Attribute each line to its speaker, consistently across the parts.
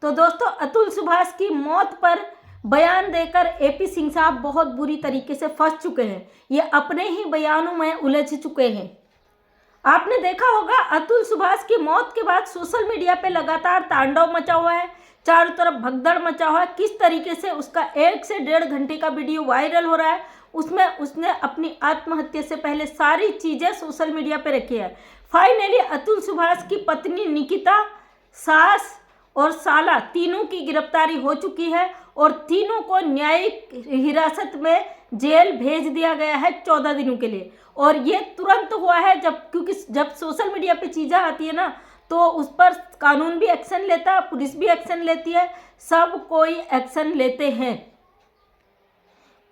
Speaker 1: तो दोस्तों, अतुल सुभाष की मौत पर बयान देकर एपी सिंह साहब बहुत बुरी तरीके से फंस चुके हैं। ये अपने ही बयानों में उलझ चुके हैं। आपने देखा होगा, अतुल सुभाष की मौत के बाद सोशल मीडिया पे लगातार तांडव मचा हुआ है, चारों तरफ भगदड़ मचा हुआ है। किस तरीके से उसका 1 से 1.5 घंटे का वीडियो वायरल हो रहा है, उसमें उसने अपनी आत्महत्या से पहले सारी चीज़ें सोशल मीडिया पे रखी है। फाइनली अतुल सुभाष की पत्नी निकिता, सास और साला तीनों की गिरफ्तारी हो चुकी है और तीनों को न्यायिक हिरासत में जेल भेज दिया गया है 14 दिनों के लिए। और ये तुरंत हुआ है क्योंकि जब सोशल मीडिया पे चीज़ें आती है ना, तो उस पर कानून भी एक्शन लेता है, पुलिस भी एक्शन लेती है, सब कोई एक्शन लेते हैं।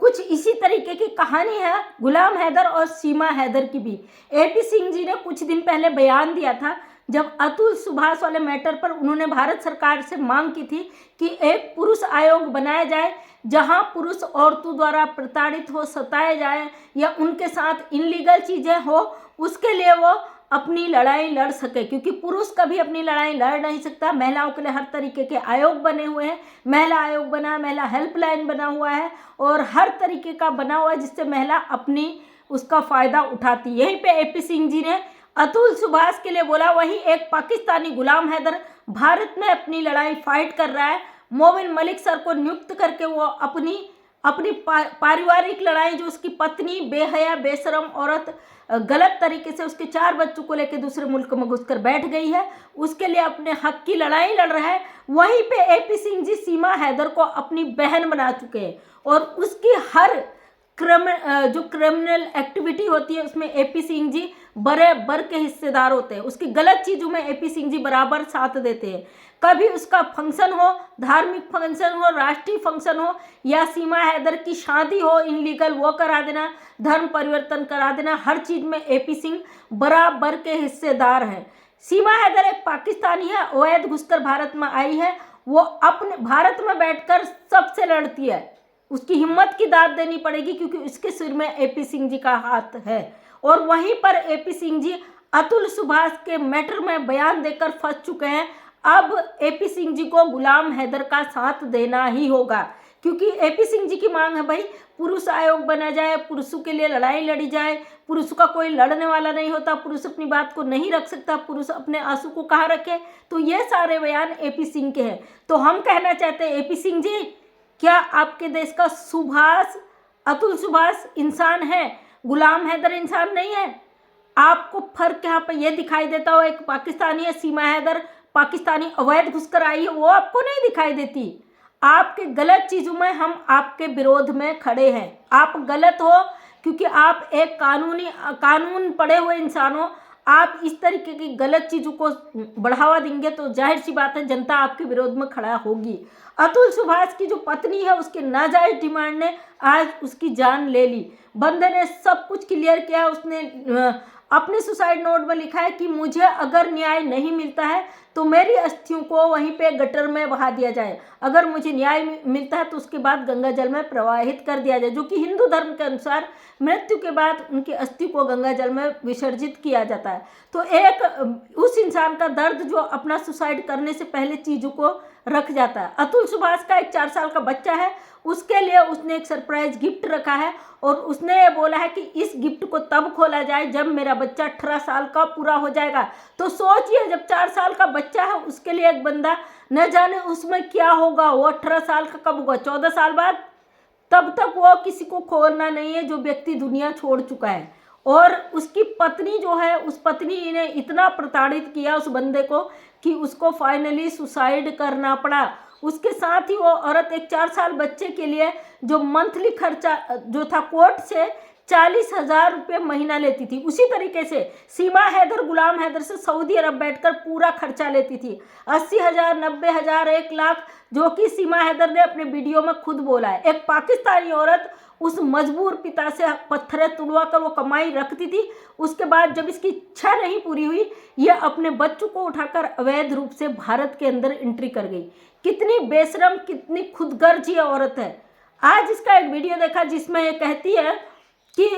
Speaker 1: कुछ इसी तरीके की कहानी है गुलाम हैदर और सीमा हैदर की भी। एपी सिंह जी ने कुछ दिन पहले बयान दिया था, जब अतुल सुभाष वाले मैटर पर उन्होंने भारत सरकार से मांग की थी कि एक पुरुष आयोग बनाया जाए, जहां पुरुष औरतों द्वारा प्रताड़ित हो, सताए जाए या उनके साथ इनलीगल चीज़ें हो, उसके लिए वो अपनी लड़ाई लड़ सके। क्योंकि पुरुष कभी अपनी लड़ाई लड़ नहीं सकता। महिलाओं के लिए हर तरीके के आयोग बने हुए हैं। महिला आयोग बना, महिला हेल्पलाइन बना हुआ है और हर तरीके का बना हुआ है जिससे महिला अपनी उसका फ़ायदा उठाती। यहीं पे एपी सिंह जी ने अतुल सुभाष के लिए बोला। वहीं एक पाकिस्तानी गुलाम हैदर भारत में अपनी लड़ाई फाइट कर रहा है। मोमिन मलिक सर को नियुक्त करके वो अपनी पारिवारिक लड़ाई, जो उसकी पत्नी बेहया बेशरम औरत गलत तरीके से उसके 4 बच्चों को लेकर दूसरे मुल्क में घुसकर बैठ गई है, उसके लिए अपने हक की लड़ाई लड़ रहा है। वहीं पे एपी सिंह जी सीमा हैदर को अपनी बहन बना चुके हैं और उसकी हर जो क्रिमिनल एक्टिविटी होती है उसमें एपी सिंह जी बराबर के हिस्सेदार होते हैं। उसकी गलत चीज़ों में एपी सिंह जी बराबर साथ देते हैं। कभी उसका फंक्शन हो, धार्मिक फंक्शन हो, राष्ट्रीय फंक्शन हो या सीमा हैदर की शादी हो इनलीगल, वो करा देना, धर्म परिवर्तन करा देना, हर चीज़ में एपी सिंह बराबर के हिस्सेदार हैं। सीमा हैदर एक पाकिस्तानी है, अवैध घुसकर भारत में आई है। वो अपने भारत में बैठकर सबसे लड़ती है। उसकी हिम्मत की दाद देनी पड़ेगी क्योंकि उसके सिर में एपी सिंह जी का हाथ है। और वहीं पर एपी सिंह जी अतुल सुभाष के मैटर में बयान देकर फंस चुके हैं। अब एपी सिंह जी को गुलाम हैदर का साथ देना ही होगा, क्योंकि एपी सिंह जी की मांग है भाई पुरुष आयोग बना जाए, पुरुषों के लिए लड़ाई लड़ी जाए। पुरुष का कोई लड़ने वाला नहीं होता, पुरुष अपनी बात को नहीं रख सकता, पुरुष अपने आंसू को कहाँ रखे। तो ये सारे बयान एपी सिंह के हैं। तो हम कहना चाहते हैं, एपी सिंह जी, क्या आपके देश का सुभाष, अतुल सुभाष इंसान है, गुलाम हैदर इंसान नहीं है? आपको फर्क यहाँ पर यह दिखाई देता हो, एक पाकिस्तानी है, सीमा हैदर पाकिस्तानी अवैध घुसकर आई है, वो आपको नहीं दिखाई देती। आपके गलत चीज़ों में हम आपके विरोध में खड़े हैं। आप गलत हो क्योंकि आप एक कानून पढ़े हुए इंसान हो। आप इस तरीके की गलत चीज़ों को बढ़ावा देंगे तो जाहिर सी बात है जनता आपके विरोध में खड़ा होगी। अतुल सुभाष की जो पत्नी है, उसके नाजायज डिमांड ने आज उसकी जान ले ली। बंदे ने सब कुछ क्लियर किया। उसने अपने सुसाइड नोट में लिखा है कि मुझे अगर न्याय नहीं मिलता है तो मेरी अस्थियों को वहीं पे गटर में बहा दिया जाए, अगर मुझे न्याय मिलता है तो उसके बाद गंगा जल में प्रवाहित कर दिया जाए, जो कि हिंदू धर्म के अनुसार मृत्यु के बाद उनकी अस्थि को गंगा जल में विसर्जित किया जाता है। तो एक उस इंसान का दर्द जो अपना सुसाइड करने से पहले चीज़ों को रख जाता है। अतुल सुभाष का एक 4 साल का बच्चा है, उसके लिए उसने एक सरप्राइज गिफ्ट रखा है और उसने ये बोला है कि इस गिफ्ट को तब खोला जाए जब मेरा बच्चा 18 साल का पूरा हो जाएगा। तो सोचिए, जब 4 साल का बच्चा है उसके लिए एक बंदा, न जाने उसमें क्या होगा, वो 18 साल का कब होगा, 14 साल बाद, तब तक वो किसी को खोलना नहीं है जो व्यक्ति दुनिया छोड़ चुका है। और उसकी पत्नी जो है, उस पत्नी ने इतना प्रताड़ित किया उस बंदे को कि उसको फाइनली सुसाइड करना पड़ा। उसके साथ ही वो औरत एक 4 साल बच्चे के लिए जो मंथली खर्चा जो था कोर्ट से 40,000 रुपये महीना लेती थी, उसी तरीके से सीमा हैदर गुलाम हैदर से सऊदी अरब बैठकर पूरा खर्चा लेती थी। 80,000, 90,000, 1 लाख, जो कि सीमा हैदर ने अपने वीडियो में खुद बोला है। एक पाकिस्तानी औरत उस मजबूर पिता से पत्थरें तुड़वा कर वो कमाई रखती थी। उसके बाद जब इसकी इच्छा नहीं पूरी हुई, ये अपने बच्चों को उठाकर अवैध रूप से भारत के अंदर एंट्री कर गई। कितनी बेशरम, कितनी खुदगर्ज ये औरत है। आज इसका एक वीडियो देखा जिसमें ये कहती है कि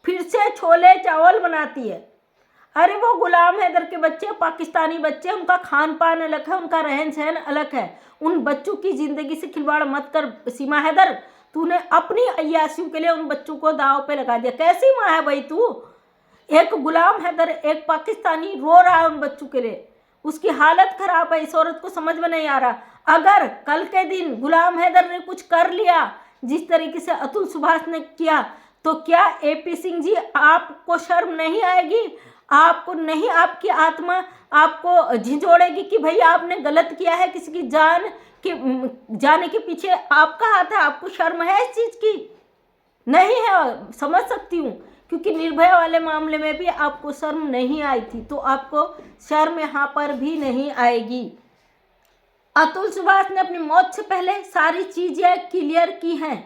Speaker 1: फिर से छोले चावल बनाती है। अरे वो गुलाम हैदर के बच्चे पाकिस्तानी बच्चे, उनका खान पान अलग है, उनका रहन सहन अलग है। उन बच्चों की जिंदगी से खिलवाड़ मत कर सीमा हैदर। तूने अपनी अय्यासियों के लिए उन बच्चों को दाव पे लगा दिया। कैसी माँ है भाई तू? एक गुलाम हैदर, एक पाकिस्तानी रो रहा है उन बच्चों के लिए, उसकी हालत खराब है। इस औरत को समझ में नहीं आ रहा। अगर कल के दिन गुलाम हैदर ने कुछ कर लिया जिस तरीके से अतुल सुभाष ने किया, तो क्या एपी सिंह जी आपको शर्म नहीं आएगी? आपको नहीं, आपकी आत्मा आपको झिझोड़ेगी कि भाई आपने गलत किया है, किसी की जान के जाने के पीछे आपका हाथ है? आपको शर्म है इस चीज की? नहीं है, समझ सकती हूँ, क्योंकि निर्भया वाले मामले में भी आपको शर्म नहीं आई थी, तो आपको शर्म यहाँ पर भी नहीं आएगी। अतुल सुभाष ने अपनी मौत से पहले सारी चीजें क्लियर की हैं,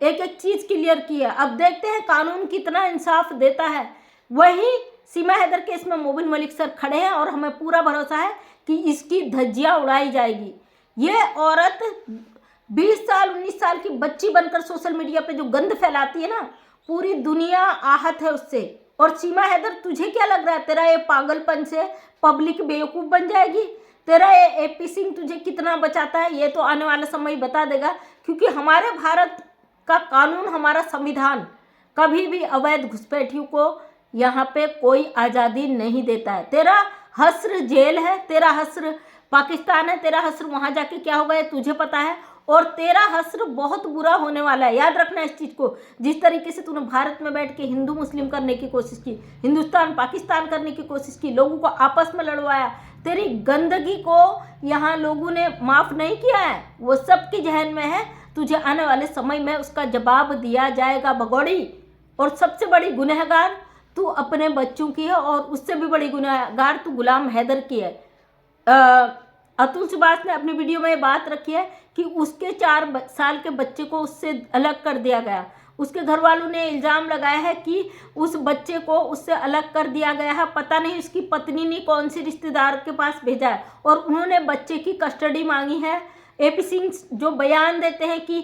Speaker 1: एक एक चीज क्लियर की है। अब देखते हैं कानून कितना इंसाफ देता है। वही सीमा हैदर केस में मोबिन मलिक सर खड़े हैं और हमें पूरा भरोसा है कि इसकी धज्जियां उड़ाई जाएगी। ये औरत 20 साल 19 साल की बच्ची बनकर सोशल मीडिया पे जो गंद फैलाती है ना, पूरी दुनिया आहत है उससे। और सीमा हैदर, तुझे क्या लग रहा है तेरा ये पागलपन से पब्लिक बेवकूफ़ बन जाएगी? तेरा ये एपी सिंह तुझे कितना बचाता है ये तो आने वाला समय बता देगा, क्योंकि हमारे भारत का कानून, हमारा संविधान कभी भी अवैध घुसपैठियों को यहाँ पे कोई आज़ादी नहीं देता है। तेरा हस्र जेल है, तेरा हस्र पाकिस्तान है, तेरा हस्र वहाँ जाके क्या होगा ये तुझे पता है। और तेरा हस्र बहुत बुरा होने वाला है, याद रखना इस चीज़ को। जिस तरीके से तूने भारत में बैठ के हिंदू मुस्लिम करने की कोशिश की, हिंदुस्तान पाकिस्तान करने की कोशिश की, लोगों को आपस में लड़वाया, तेरी गंदगी को यहाँ लोगों ने माफ़ नहीं किया है, वो सबकी जहन में है। तुझे आने वाले समय में उसका जवाब दिया जाएगा भगोड़ी। और सबसे बड़ी गुनहगार तू अपने बच्चों की है, और उससे भी बड़ी गुनहगार तू गुलाम हैदर की है। अतुल सुभाष ने अपनी वीडियो में बात रखी है कि उसके 4 साल के बच्चे को उससे अलग कर दिया गया। उसके घर वालों ने इल्ज़ाम लगाया है कि उस बच्चे को उससे अलग कर दिया गया है। पता नहीं उसकी पत्नी ने कौन सी रिश्तेदार के पास भेजा है, और उन्होंने बच्चे की कस्टडी मांगी है। एपी सिंह जो बयान देते हैं कि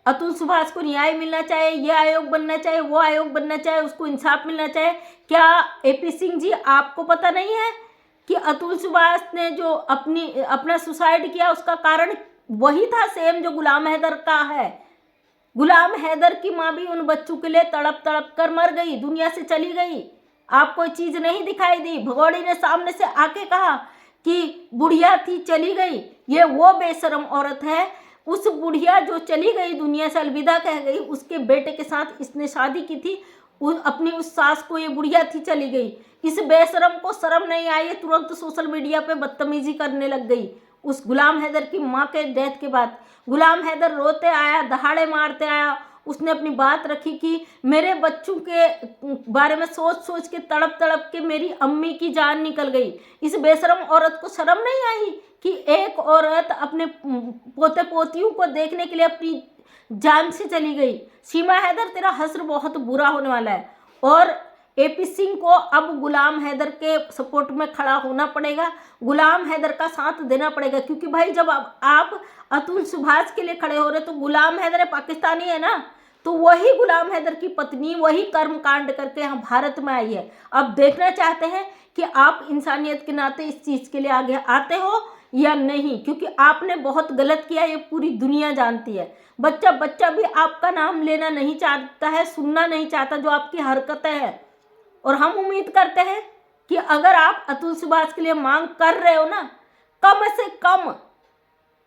Speaker 1: अतुल सुभाष को न्याय मिलना चाहिए, ये आयोग बनना चाहिए, वो आयोग बनना चाहिए, उसको इंसाफ मिलना चाहिए। क्या एपी सिंह जी आपको पता नहीं है कि अतुल सुभाष ने जो अपना सुसाइड किया उसका कारण वही था सेम जो गुलाम हैदर का है। गुलाम हैदर की माँ भी उन बच्चों के लिए तड़प तड़प कर मर गई, दुनिया से चली गई। आपको चीज़ नहीं दिखाई दी? भगोड़ी ने सामने से आके कहा कि बुढ़िया थी चली गई। ये वो बेशरम औरत है, उस बुढ़िया जो चली गई, दुनिया से अलविदा कह गई, उसके बेटे के साथ इसने शादी की थी। अपनी उस सास को ये बुढ़िया थी चली गई। इस बेशरम को शर्म नहीं आई, ये तुरंत सोशल मीडिया पे बदतमीजी करने लग गई। उस गुलाम हैदर की माँ के डेथ के बाद गुलाम हैदर रोते आया, दहाड़े मारते आया। उसने अपनी बात रखी कि मेरे बच्चों के बारे में सोच सोच के तड़प तड़प के मेरी अम्मी की जान निकल गई। इस बेशरम औरत को शर्म नहीं आई कि एक औरत अपने पोते पोतियों को देखने के लिए अपनी जान से चली गई। सीमा हैदर, तेरा हश्र बहुत बुरा होने वाला है, और एपी सिंह को अब गुलाम हैदर के सपोर्ट में खड़ा होना पड़ेगा, गुलाम हैदर का साथ देना पड़ेगा। क्योंकि भाई जब आप अतुल सुभाष के लिए खड़े हो रहे तो गुलाम हैदर पाकिस्तानी है ना, तो वही गुलाम हैदर की पत्नी वही कर्म कांड करके यहाँ भारत में आई है। अब देखना चाहते हैं कि आप इंसानियत के नाते इस चीज़ के लिए आगे आते हो या नहीं, क्योंकि आपने बहुत गलत किया, ये पूरी दुनिया जानती है। बच्चा बच्चा भी आपका नाम लेना नहीं चाहता है, सुनना नहीं चाहता जो आपकी हरकतें हैं। और हम उम्मीद करते हैं कि अगर आप अतुल सुभाष के लिए मांग कर रहे हो ना, कम से कम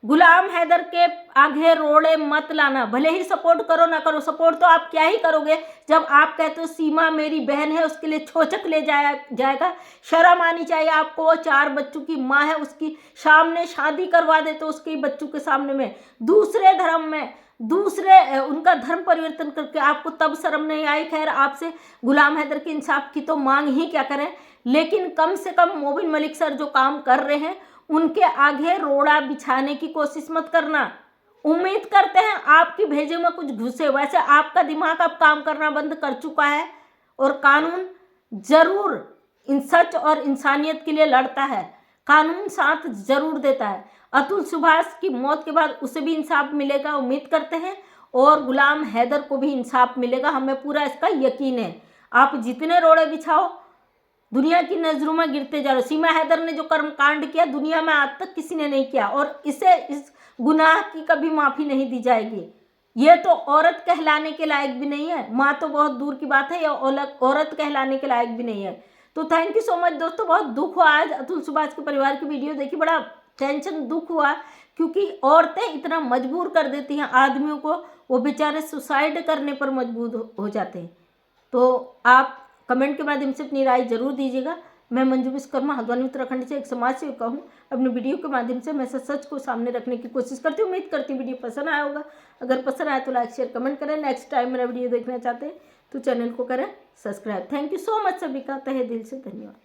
Speaker 1: गुलाम हैदर के आगे रोड़े मत लाना। भले ही सपोर्ट करो ना करो, सपोर्ट तो आप क्या ही करोगे जब आप कहते हो सीमा मेरी बहन है, उसके लिए छोचक ले जाएगा। शर्म आनी चाहिए आपको। वो 4 बच्चों की माँ है, उसकी सामने शादी करवा दे तो उसके बच्चों के सामने में दूसरे धर्म में उनका धर्म परिवर्तन करके आपको तब शर्म नहीं आई। खैर, आपसे गुलाम हैदर के इंसाफ की तो मांग ही क्या करें, लेकिन कम से कम मोबिन मलिक सर जो काम कर रहे हैं उनके आगे रोड़ा बिछाने की कोशिश मत करना। उम्मीद करते हैं आपकी भेजे में कुछ घुसे। वैसे आपका दिमाग अब काम करना बंद कर चुका है, और कानून जरूर इन सच और इंसानियत के लिए लड़ता है, कानून साथ जरूर देता है। अतुल सुभाष की मौत के बाद उसे भी इंसाफ मिलेगा, उम्मीद करते हैं, और गुलाम हैदर को भी इंसाफ मिलेगा, हमें पूरा इसका यकीन है। आप जितने रोड़े बिछाओ दुनिया की नज़रों में गिरते जा रहे हो। सीमा हैदर ने जो कर्मकांड किया दुनिया में आज तक किसी ने नहीं किया, और इसे इस गुनाह की कभी माफ़ी नहीं दी जाएगी। ये तो औरत कहलाने के लायक भी नहीं है, माँ तो बहुत दूर की बात है, या औरत कहलाने के लायक भी नहीं है। तो थैंक यू सो मच दोस्तों। बहुत दुख हुआ आज अतुल सुभाष के परिवार की वीडियो देखी, बड़ा टेंशन दुख हुआ, क्योंकि औरतें इतना मजबूर कर देती हैं आदमियों को, वो बेचारे सुसाइड करने पर मजबूर हो जाते हैं। तो आप कमेंट के माध्यम से अपनी राय जरूर दीजिएगा। मैं मंजू विश्वकर्मा हल्द्वानी उत्तराखंड से एक समाज सेविका हूँ। अपने वीडियो के माध्यम से मैं सच को सामने रखने की कोशिश करती हूँ। उम्मीद करती हूँ वीडियो पसंद आया होगा। अगर पसंद आया तो लाइक शेयर कमेंट करें। नेक्स्ट टाइम मेरा वीडियो देखना चाहते हैं तो चैनल को करें subscribe. Thank you so much सभी का तहे दिल से धन्यवाद।